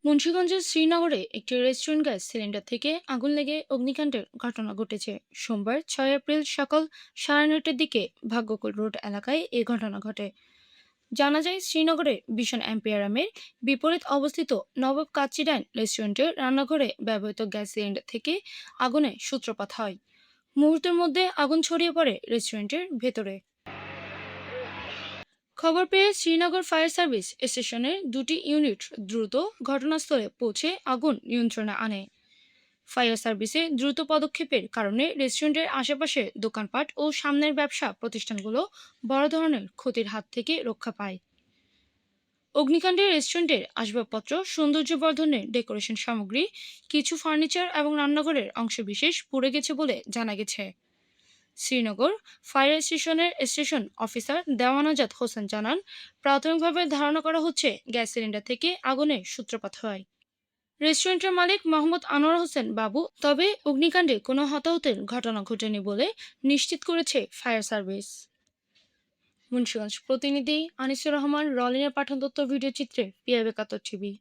মুন্সিগঞ্জের শ্রীনগরে একটি রেস্টুরেন্ট গ্যাস সিলিন্ডার থেকে আগুন লেগে অগ্নিকাণ্ডের ঘটনা ঘটেছে। সোমবার 6 এপ্রিল সকাল 9:30টার দিকে ভাগ্যকুল রোড এলাকায় এই ঘটনা ঘটে। জানা যায়, শ্রীনগরের ভীষণ অ্যাম্পিয়ারামের বিপরীত অবস্থিত নবাব কাচ্চি ডাইন রেস্টুরেন্টের রান্নাঘরে ব্যবহৃত গ্যাস সিলিন্ডার থেকে আগুনের সূত্রপাত হয়। মুহূর্তের মধ্যে আগুন ছড়িয়ে পড়ে রেস্টুরেন্টের ভেতরে। খবর পেয়ে শ্রীনগর ফায়ার সার্ভিস স্টেশনের দুটি ইউনিট দ্রুত ঘটনাস্থলে পৌঁছে আগুন নিয়ন্ত্রণে আনে। ফায়ার সার্ভিসে দ্রুত পদক্ষেপের কারণে রেস্টুরেন্টের আশেপাশে দোকানপাট ও সামনের ব্যবসা প্রতিষ্ঠানগুলো বড় ধরনের ক্ষতির হাত থেকে রক্ষা পায়। অগ্নিকাণ্ডে রেস্টুরেন্টের আসবাবপত্র, সৌন্দর্যবর্ধনের ডেকোরেশন সামগ্রী, কিছু ফার্নিচার এবং রান্নাঘরের অংশবিশেষ পুড়ে গেছে বলে জানা গেছে। শ্রীনগর ফায়ার স্টেশনের স্টেশন অফিসার দেওয়ানাজাত হোসেন জানান, প্রাথমিকভাবে ধারণা করা হচ্ছে গ্যাস সিলিন্ডার থেকে আগুনের সূত্রপাত হয়। রেস্টুরেন্টের মালিক মোহাম্মদ আনোয়ার হোসেন বাবু, তবে অগ্নিকাণ্ডে কোনো হতাহতের ঘটনা ঘটেনি বলে নিশ্চিত করেছে ফায়ার সার্ভিস। মুন্সিগঞ্জ প্রতিনিধি আনিসুর রহমান রলিনের পাঠান তথ্য ভিডিও চিত্রে পিয়াবে কাতর টিভি।